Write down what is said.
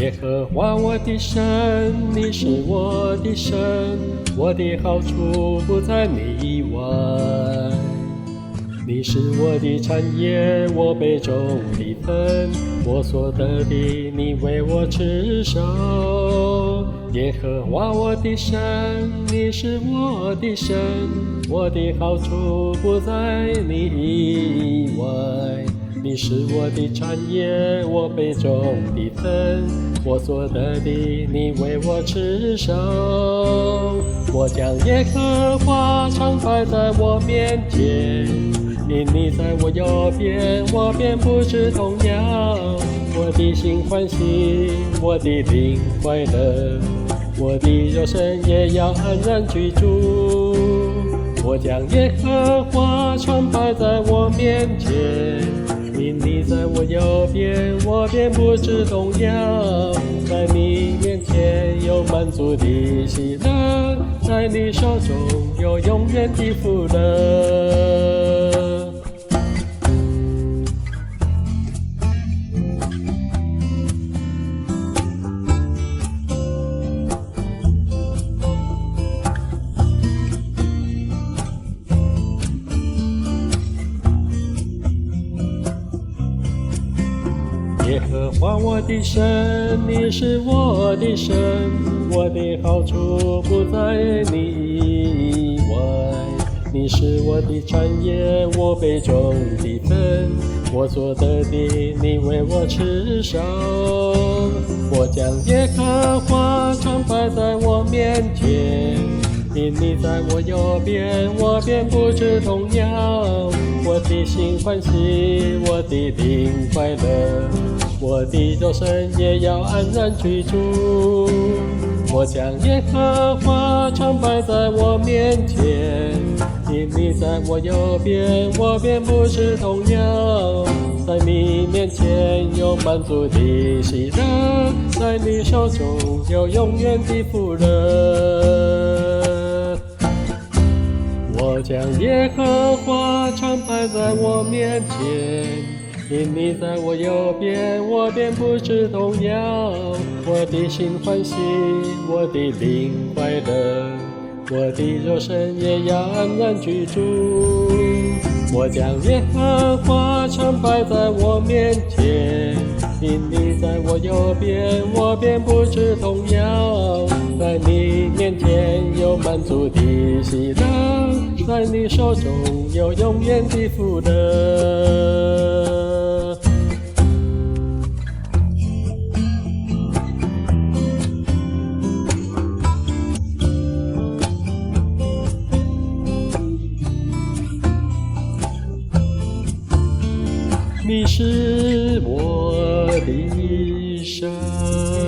耶和华我的神，你是我的神，我的好处不在你以外。你是我的产业，我杯中的分，我所得的，你为我持守。耶和华我的神，你是我的神，我的好处不在你以外。你是我的产业，我杯中的分，我所得的，你为我持守。我将耶和华常摆在我面前，因你在我右边，我便不致动摇。我的心欢喜，我的灵快乐，我的肉身也要安然居住。我将耶和华常摆在我面前，因你在我右边，我便不致动摇。在你面前有满足的喜乐，在你手中有永远的福乐。耶和华我的神，你是我的神，我的好处不在你以外。你是我的产业，我杯中的分，我所得的，你为我持守。我将耶和华常摆在我面前，因你在我右边，我便不致动摇。我的心欢喜，我的灵快乐，我的肉身也要安然居住。我将耶和华常摆在我面前，因你在我右边，我便不致动摇。在你面前有满足的喜乐，在你手中有永远的福乐。我将耶和华常摆在我面前，因你在我右边，我便不致动摇。我的心欢喜，我的灵快乐，我的肉身也要安然居住。我将耶和华常摆在我面前，因你在我右边，我便不致动摇。在你面前有满足的喜乐，在你手中有永远的福乐。你是我的神。